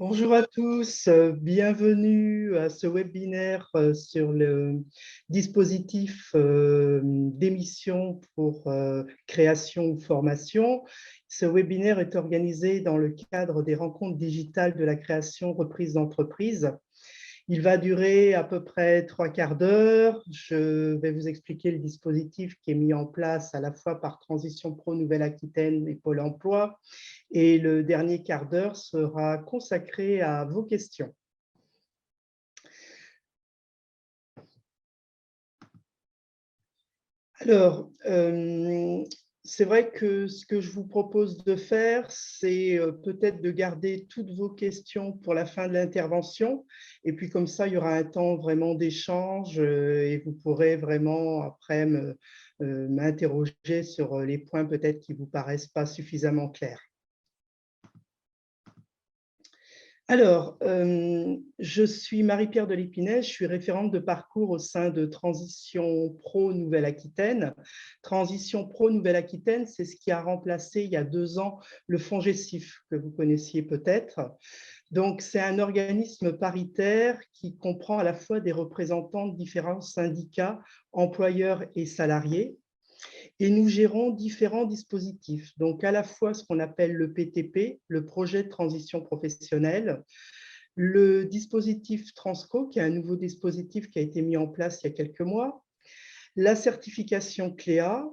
Bonjour à tous, bienvenue à ce webinaire sur le dispositif d'émission pour création ou formation. Ce webinaire est organisé dans le cadre des rencontres digitales de la création reprise d'entreprise. Il va durer à peu près 3/4 d'heure. Je vais vous expliquer le dispositif qui est mis en place à la fois par Transition Pro Nouvelle-Aquitaine et Pôle emploi. Et le dernier quart d'heure sera consacré à vos questions. Alors, c'est vrai que ce que je vous propose de faire, c'est peut-être de garder toutes vos questions pour la fin de l'intervention. Et puis comme ça, il y aura un temps vraiment d'échange et vous pourrez vraiment après m'interroger sur les points peut-être qui ne vous paraissent pas suffisamment clairs. Alors, je suis Marie-Pierre de l'Épinay, je suis référente de parcours au sein de Transition Pro Nouvelle-Aquitaine. Transition Pro Nouvelle-Aquitaine, c'est ce qui a remplacé il y a 2 ans le FONGECIF, que vous connaissiez peut-être. Donc, c'est un organisme paritaire qui comprend à la fois des représentants de différents syndicats, employeurs et salariés. Et nous gérons différents dispositifs, donc à la fois ce qu'on appelle le PTP, le projet de transition professionnelle, le dispositif Transco, qui est un nouveau dispositif qui a été mis en place il y a quelques mois, la certification CLEA,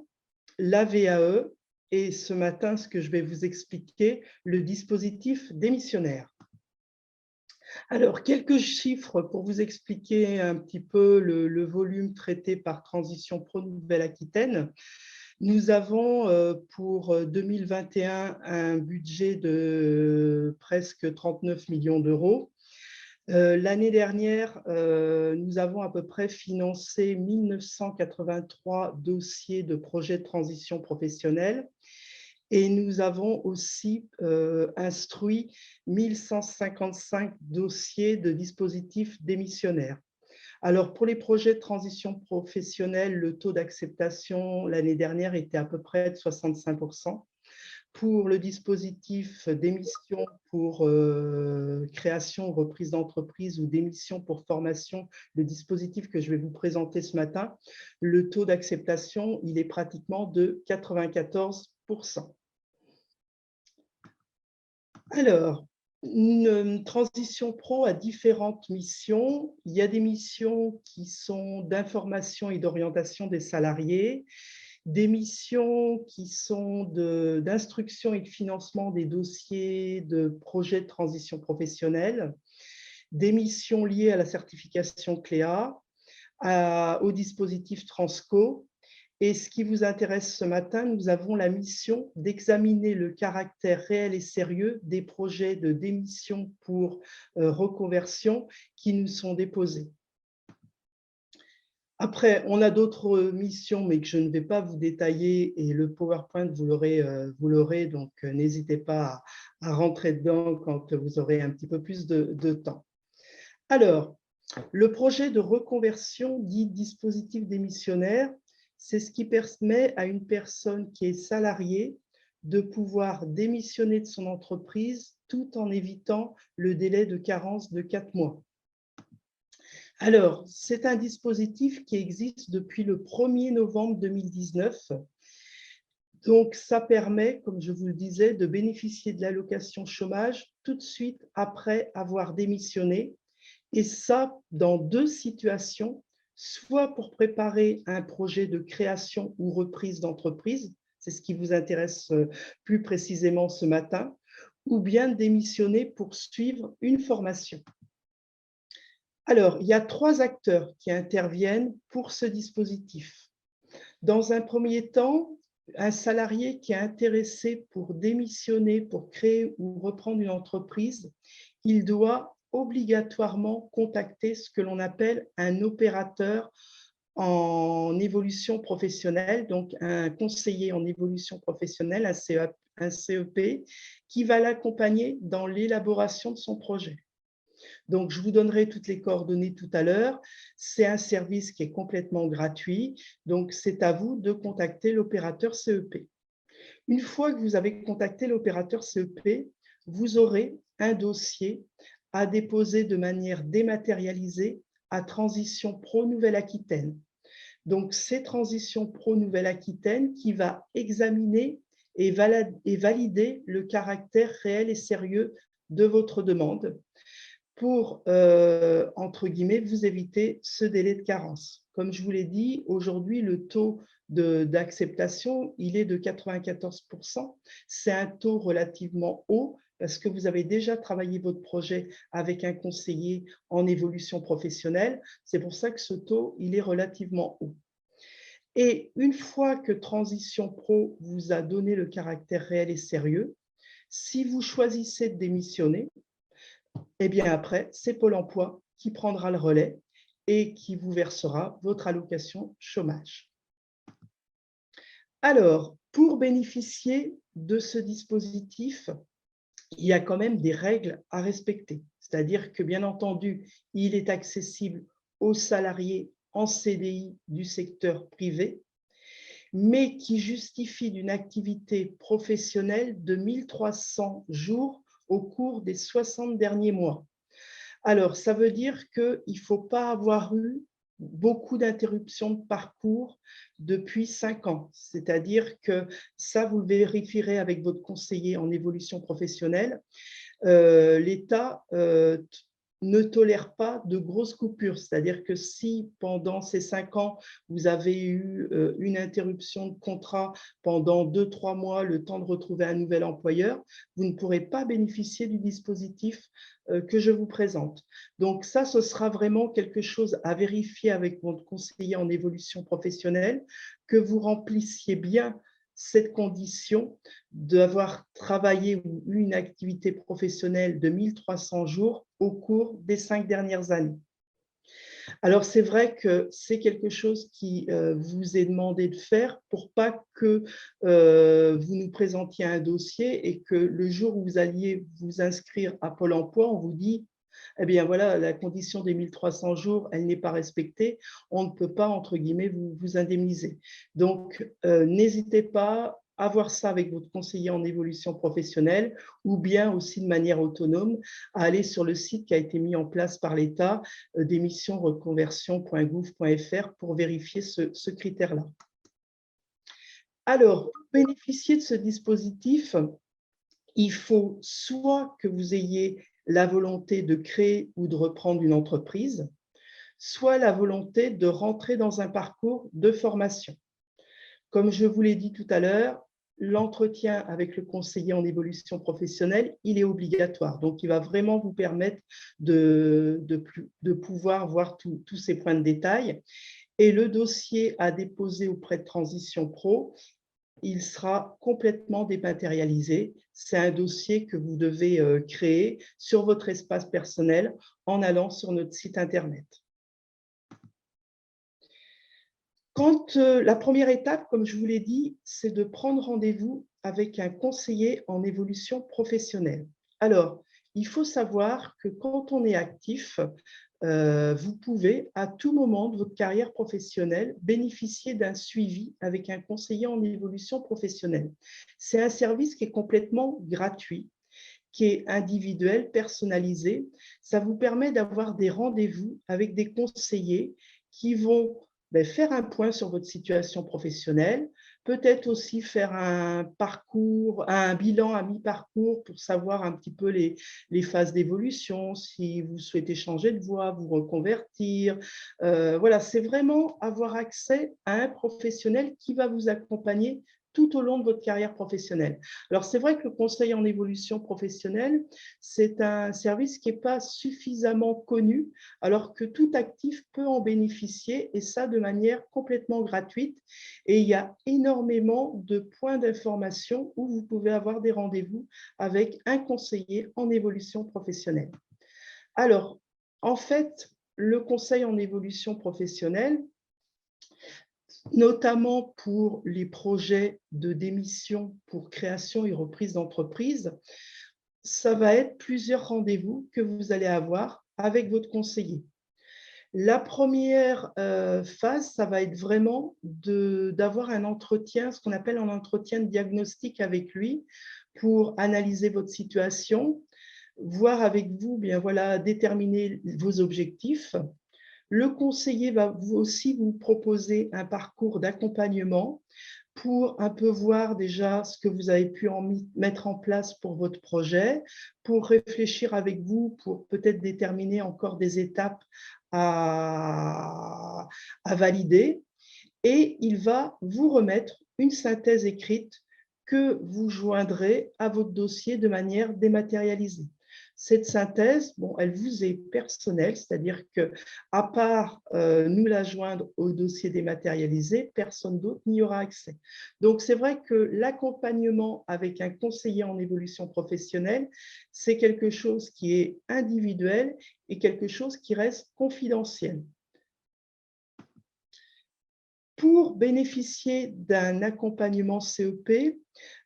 la VAE, et ce matin, ce que je vais vous expliquer, le dispositif démissionnaire. Alors, quelques chiffres pour vous expliquer un petit peu le volume traité par Transition Pro Nouvelle-Aquitaine. Nous avons pour 2021 un budget de presque 39 millions d'euros. L'année dernière, nous avons à peu près financé 1983 dossiers de projets de transition professionnelle et nous avons aussi instruit 1155 dossiers de dispositifs démissionnaires. Alors, pour les projets de transition professionnelle, le taux d'acceptation l'année dernière était à peu près de 65%. Pour le dispositif démission pour création, reprise d'entreprise ou démission pour formation, le dispositif que je vais vous présenter ce matin, le taux d'acceptation, il est pratiquement de 94%. Alors, une transition pro a différentes missions. Il y a des missions qui sont d'information et d'orientation des salariés, des missions qui sont d'instruction et de financement des dossiers de projets de transition professionnelle, des missions liées à la certification CLEA, au dispositif Transco. Et ce qui vous intéresse ce matin, nous avons la mission d'examiner le caractère réel et sérieux des projets de démission pour reconversion qui nous sont déposés. Après, on a d'autres missions, mais que je ne vais pas vous détailler, et le PowerPoint, vous l'aurez, donc n'hésitez pas à rentrer dedans quand vous aurez un petit peu plus de temps. Alors, le projet de reconversion dit dispositif démissionnaire, c'est ce qui permet à une personne qui est salariée de pouvoir démissionner de son entreprise tout en évitant le délai de carence de 4 mois. Alors, c'est un dispositif qui existe depuis le 1er novembre 2019. Donc, ça permet, comme je vous le disais, de bénéficier de l'allocation chômage tout de suite après avoir démissionné. Et ça, dans 2 situations, soit pour préparer un projet de création ou reprise d'entreprise, c'est ce qui vous intéresse plus précisément ce matin, ou bien démissionner pour suivre une formation. Alors, il y a 3 acteurs qui interviennent pour ce dispositif. Dans un premier temps, un salarié qui est intéressé pour démissionner, pour créer ou reprendre une entreprise, il doit obligatoirement contacter ce que l'on appelle un opérateur en évolution professionnelle, donc un conseiller en évolution professionnelle, un CEP, qui va l'accompagner dans l'élaboration de son projet. Donc, je vous donnerai toutes les coordonnées tout à l'heure. C'est un service qui est complètement gratuit, donc c'est à vous de contacter l'opérateur CEP. Une fois que vous avez contacté l'opérateur CEP, vous aurez un dossier à déposer de manière dématérialisée à Transition Pro Nouvelle-Aquitaine. Donc, c'est Transition Pro Nouvelle-Aquitaine qui va examiner et valider le caractère réel et sérieux de votre demande pour, entre guillemets, vous éviter ce délai de carence. Comme je vous l'ai dit, aujourd'hui, le taux d'acceptation, il est de 94%. C'est un taux relativement haut parce que vous avez déjà travaillé votre projet avec un conseiller en évolution professionnelle. C'est pour ça que ce taux, il est relativement haut. Et une fois que Transition Pro vous a donné le caractère réel et sérieux, si vous choisissez de démissionner, et bien après, c'est Pôle emploi qui prendra le relais et qui vous versera votre allocation chômage. Alors, pour bénéficier de ce dispositif, il y a quand même des règles à respecter. C'est-à-dire que, bien entendu, il est accessible aux salariés en CDI du secteur privé, mais qui justifient d'une activité professionnelle de 1300 jours au cours des 60 derniers mois. Alors, ça veut dire qu'il ne faut pas avoir eu beaucoup d'interruptions de parcours depuis 5 ans. C'est-à-dire que ça, vous le vérifierez avec votre conseiller en évolution professionnelle. L'État ne tolère pas de grosses coupures. C'est-à-dire que si pendant ces 5 ans, vous avez eu une interruption de contrat pendant 2-3 mois, le temps de retrouver un nouvel employeur, vous ne pourrez pas bénéficier du dispositif que je vous présente. Donc ça, ce sera vraiment quelque chose à vérifier avec votre conseiller en évolution professionnelle, que vous remplissiez bien cette condition d'avoir travaillé ou eu une activité professionnelle de 1300 jours au cours des 5 dernières années. Alors, c'est vrai que c'est quelque chose qui vous est demandé de faire pour pas que vous nous présentiez un dossier et que le jour où vous alliez vous inscrire à Pôle emploi, on vous dit eh bien voilà, la condition des 1300 jours, elle n'est pas respectée, on ne peut pas, entre guillemets, vous indemniser. Donc, n'hésitez pas à voir ça avec votre conseiller en évolution professionnelle ou bien aussi de manière autonome à aller sur le site qui a été mis en place par l'État, démissionreconversion.gouv.fr pour vérifier ce critère-là. Alors, pour bénéficier de ce dispositif, il faut soit que vous ayez la volonté de créer ou de reprendre une entreprise, soit la volonté de rentrer dans un parcours de formation. Comme je vous l'ai dit tout à l'heure, l'entretien avec le conseiller en évolution professionnelle, il est obligatoire. Donc, il va vraiment vous permettre de pouvoir voir tous ces points de détail. Et le dossier à déposer auprès de Transition Pro, il sera complètement dématérialisé. C'est un dossier que vous devez créer sur votre espace personnel en allant sur notre site Internet. La première étape, comme je vous l'ai dit, c'est de prendre rendez-vous avec un conseiller en évolution professionnelle. Alors, il faut savoir que quand on est actif, vous pouvez à tout moment de votre carrière professionnelle bénéficier d'un suivi avec un conseiller en évolution professionnelle. C'est un service qui est complètement gratuit, qui est individuel, personnalisé. Ça vous permet d'avoir des rendez-vous avec des conseillers qui vont faire un point sur votre situation professionnelle, peut-être aussi faire un parcours, un bilan à mi-parcours pour savoir un petit peu les phases d'évolution, si vous souhaitez changer de voie, vous reconvertir. Voilà, c'est vraiment avoir accès à un professionnel qui va vous accompagner tout au long de votre carrière professionnelle. Alors, c'est vrai que le conseil en évolution professionnelle, c'est un service qui n'est pas suffisamment connu, alors que tout actif peut en bénéficier, et ça de manière complètement gratuite. Et il y a énormément de points d'information où vous pouvez avoir des rendez-vous avec un conseiller en évolution professionnelle. Alors, en fait, le conseil en évolution professionnelle, notamment pour les projets de démission pour création et reprise d'entreprise, ça va être plusieurs rendez-vous que vous allez avoir avec votre conseiller. La première phase, ça va être vraiment d'avoir un entretien, ce qu'on appelle un entretien de diagnostic avec lui pour analyser votre situation, voir avec vous, bien voilà, déterminer vos objectifs. Le conseiller va aussi vous proposer un parcours d'accompagnement pour un peu voir déjà ce que vous avez pu mettre en place pour votre projet, pour réfléchir avec vous, pour peut-être déterminer encore des étapes à valider. Et il va vous remettre une synthèse écrite que vous joindrez à votre dossier de manière dématérialisée. Cette synthèse, bon, elle vous est personnelle, c'est-à-dire que, à part nous la joindre au dossier dématérialisé, personne d'autre n'y aura accès. Donc, c'est vrai que l'accompagnement avec un conseiller en évolution professionnelle, c'est quelque chose qui est individuel et quelque chose qui reste confidentiel. Pour bénéficier d'un accompagnement CEP,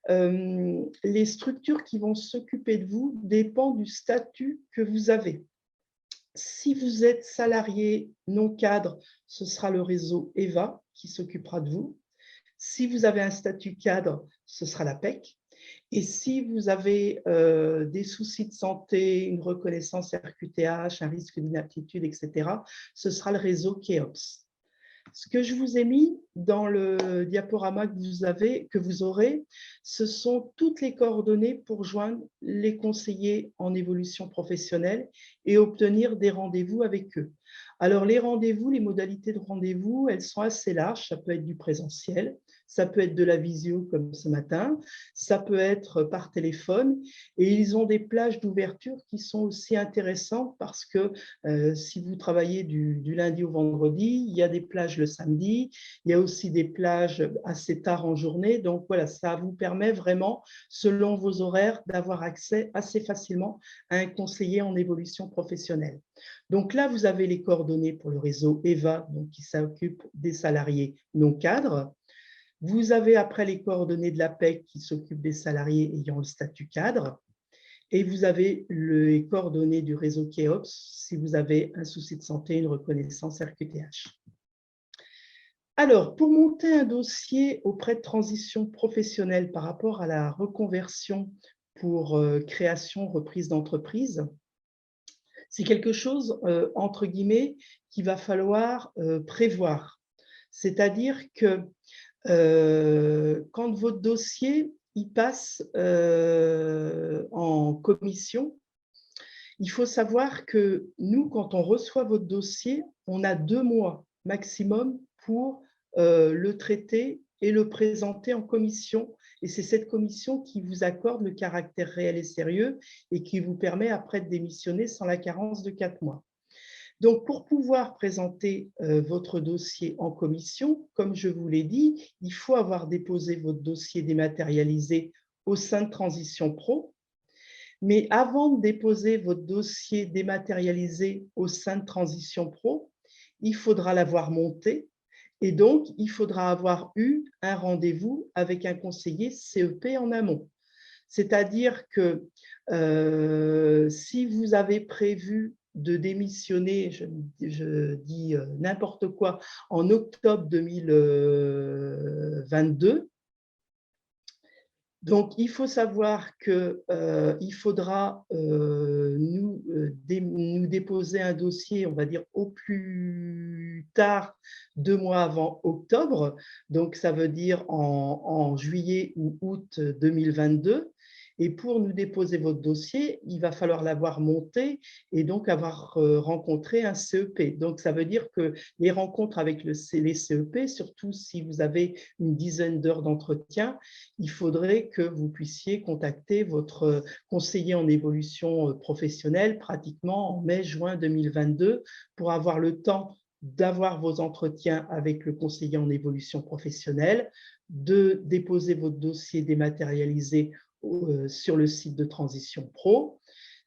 les structures qui vont s'occuper de vous dépendent du statut que vous avez. Si vous êtes salarié non cadre, ce sera le réseau EVA qui s'occupera de vous. Si vous avez un statut cadre, ce sera la PEC. Et si vous avez des soucis de santé, une reconnaissance RQTH, un risque d'inaptitude, etc., ce sera le réseau KEOPS. Ce que je vous ai mis dans le diaporama que vous aurez, ce sont toutes les coordonnées pour joindre les conseillers en évolution professionnelle et obtenir des rendez-vous avec eux. Alors, les rendez-vous, les modalités de rendez-vous, elles sont assez larges. Ça peut être du présentiel, ça peut être de la visio comme ce matin, ça peut être par téléphone. Et ils ont des plages d'ouverture qui sont aussi intéressantes parce que si vous travaillez du lundi au vendredi, il y a des plages le samedi, il y a aussi des plages assez tard en journée. Donc voilà, ça vous permet vraiment, selon vos horaires, d'avoir accès assez facilement à un conseiller en évolution professionnelle. Donc là, vous avez les coordonnées pour le réseau EVA, donc qui s'occupe des salariés non cadres. Vous avez après les coordonnées de la PEC qui s'occupe des salariés ayant le statut cadre. Et vous avez les coordonnées du réseau KEOPS si vous avez un souci de santé, une reconnaissance RQTH. Alors, pour monter un dossier auprès de transition professionnelle par rapport à la reconversion pour création, reprise d'entreprise, c'est quelque chose, entre guillemets, qu'il va falloir prévoir. C'est-à-dire que quand votre dossier il passe en commission, il faut savoir que nous, quand on reçoit votre dossier, on a 2 mois maximum pour le traiter et le présenter en commission. Et c'est cette commission qui vous accorde le caractère réel et sérieux et qui vous permet après de démissionner sans la carence de 4 mois. Donc, pour pouvoir présenter votre dossier en commission, comme je vous l'ai dit, il faut avoir déposé votre dossier dématérialisé au sein de Transition Pro. Mais avant de déposer votre dossier dématérialisé au sein de Transition Pro, il faudra l'avoir monté et donc il faudra avoir eu un rendez-vous avec un conseiller CEP en amont. C'est-à-dire que si vous avez prévu de démissionner, je dis n'importe quoi, en octobre 2022, donc il faut savoir qu'il faudra nous déposer un dossier, on va dire au plus tard 2 mois avant octobre, donc ça veut dire en juillet ou août 2022. Et pour nous déposer votre dossier, il va falloir l'avoir monté et donc avoir rencontré un CEP. Donc, ça veut dire que les rencontres avec les CEP, surtout si vous avez une dizaine d'heures d'entretien, il faudrait que vous puissiez contacter votre conseiller en évolution professionnelle pratiquement en mai-juin 2022 pour avoir le temps d'avoir vos entretiens avec le conseiller en évolution professionnelle, de déposer votre dossier dématérialisé sur le site de Transition Pro,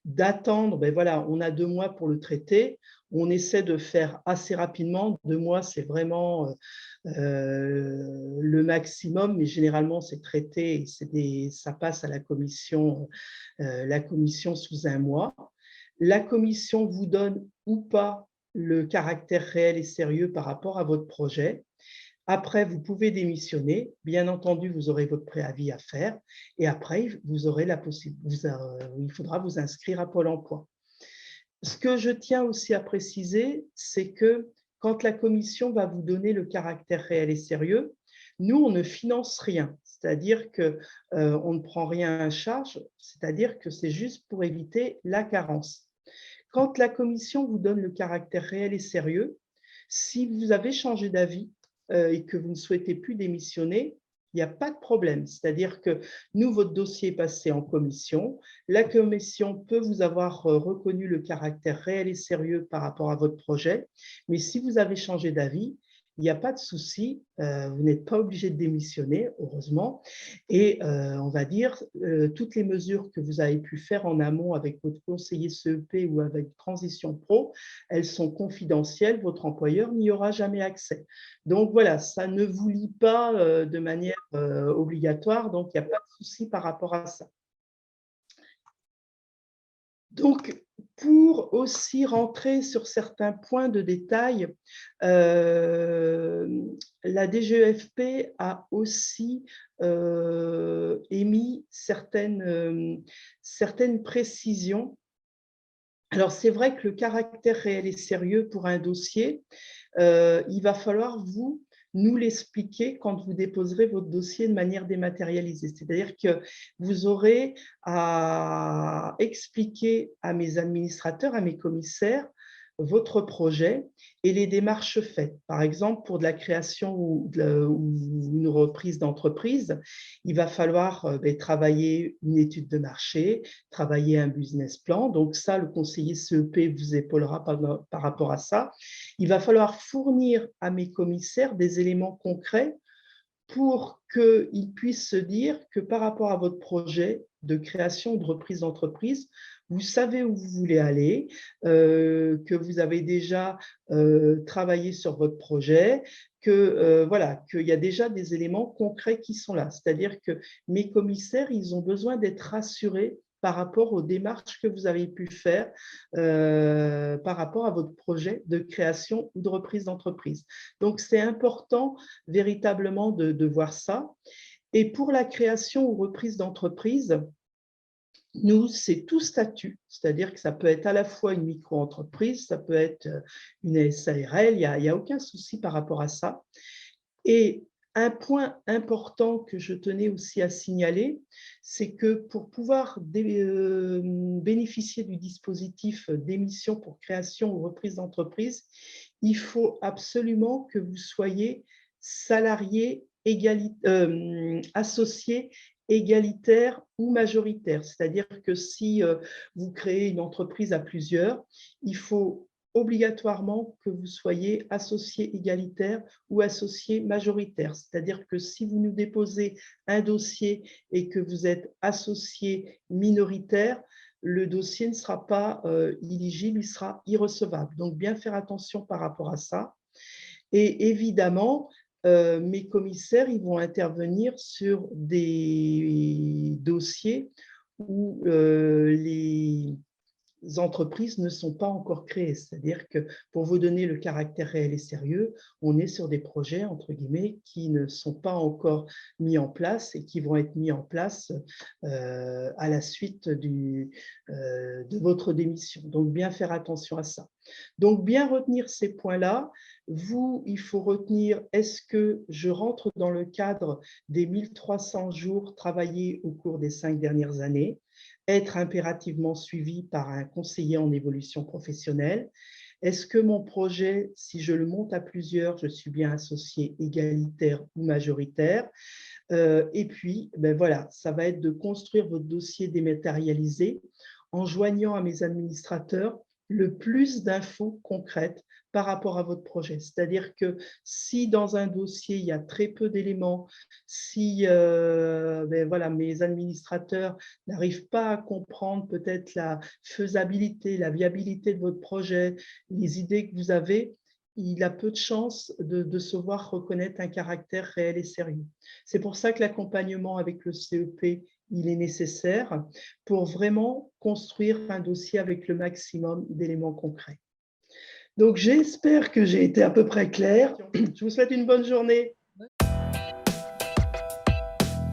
d'attendre, ben voilà, on a 2 mois pour le traiter, on essaie de faire assez rapidement, 2 mois c'est vraiment le maximum, mais généralement c'est traité et ça passe à la commission sous 1 mois. La commission vous donne ou pas le caractère réel et sérieux par rapport à votre projet. Après, vous pouvez démissionner. Bien entendu, vous aurez votre préavis à faire. Et après, vous aurez la possibilité, il faudra vous inscrire à Pôle emploi. Ce que je tiens aussi à préciser, c'est que quand la commission va vous donner le caractère réel et sérieux, nous, on ne finance rien, c'est-à-dire qu'on ne prend rien à charge, c'est-à-dire que c'est juste pour éviter la carence. Quand la commission vous donne le caractère réel et sérieux, si vous avez changé d'avis et que vous ne souhaitez plus démissionner, il n'y a pas de problème. C'est-à-dire que nous, votre dossier est passé en commission. La commission peut vous avoir reconnu le caractère réel et sérieux par rapport à votre projet. Mais si vous avez changé d'avis, il n'y a pas de souci, vous n'êtes pas obligé de démissionner, heureusement. Et on va dire, toutes les mesures que vous avez pu faire en amont avec votre conseiller CEP ou avec Transition Pro, elles sont confidentielles, votre employeur n'y aura jamais accès. Donc voilà, ça ne vous lie pas de manière obligatoire, donc il n'y a pas de souci par rapport à ça. Donc, pour aussi rentrer sur certains points de détail, la DGEFP a aussi émis certaines précisions. Alors, c'est vrai que le caractère réel et sérieux pour un dossier, il va falloir nous l'expliquer quand vous déposerez votre dossier de manière dématérialisée. C'est-à-dire que vous aurez à expliquer à mes administrateurs, à mes commissaires, votre projet et les démarches faites. Par exemple, pour de la création ou une reprise d'entreprise, il va falloir travailler une étude de marché, travailler un business plan. Donc ça, le conseiller CEP vous épaulera par rapport à ça. Il va falloir fournir à mes commissaires des éléments concrets pour qu'ils puissent se dire que par rapport à votre projet de création ou de reprise d'entreprise, vous savez où vous voulez aller, que vous avez déjà travaillé sur votre projet, voilà, qu'il y a déjà des éléments concrets qui sont là. C'est-à-dire que mes commissaires, ils ont besoin d'être rassurés par rapport aux démarches que vous avez pu faire par rapport à votre projet de création ou de reprise d'entreprise. Donc, c'est important véritablement de voir ça. Et pour la création ou reprise d'entreprise, nous, c'est tout statut, c'est-à-dire que ça peut être à la fois une micro-entreprise, ça peut être une SARL, il n'y a aucun souci par rapport à ça. Et un point important que je tenais aussi à signaler, c'est que pour pouvoir bénéficier du dispositif d'émission pour création ou reprise d'entreprise, il faut absolument que vous soyez salarié, associé égalitaire ou majoritaire. C'est-à-dire que si vous créez une entreprise à plusieurs, il faut obligatoirement que vous soyez associé égalitaire ou associé majoritaire. C'est-à-dire que si vous nous déposez un dossier et que vous êtes associé minoritaire, le dossier ne sera pas éligible, il sera irrecevable. Donc, bien faire attention par rapport à ça. Et évidemment, mes commissaires, ils vont intervenir sur des dossiers où les entreprises ne sont pas encore créées. C'est-à-dire que pour vous donner le caractère réel et sérieux, on est sur des projets, entre guillemets, qui ne sont pas encore mis en place et qui vont être mis en place à la suite de votre démission. Donc, bien faire attention à ça. Donc, bien retenir ces points-là. Vous, il faut retenir, est-ce que je rentre dans le cadre des 1300 jours travaillés au cours des 5 dernières années, être impérativement suivi par un conseiller en évolution professionnelle? Est-ce que mon projet, si je le monte à plusieurs, je suis bien associé égalitaire ou majoritaire? Et puis, ben voilà, ça va être de construire votre dossier dématérialisé en joignant à mes administrateurs le plus d'infos concrètes par rapport à votre projet. C'est-à-dire que si dans un dossier, il y a très peu d'éléments, si ben voilà, mes administrateurs n'arrivent pas à comprendre peut-être la faisabilité, la viabilité de votre projet, les idées que vous avez, il a peu de chances de se voir reconnaître un caractère réel et sérieux. C'est pour ça que l'accompagnement avec le CEP, il est nécessaire pour vraiment construire un dossier avec le maximum d'éléments concrets. Donc, j'espère que j'ai été à peu près claire. Je vous souhaite une bonne journée.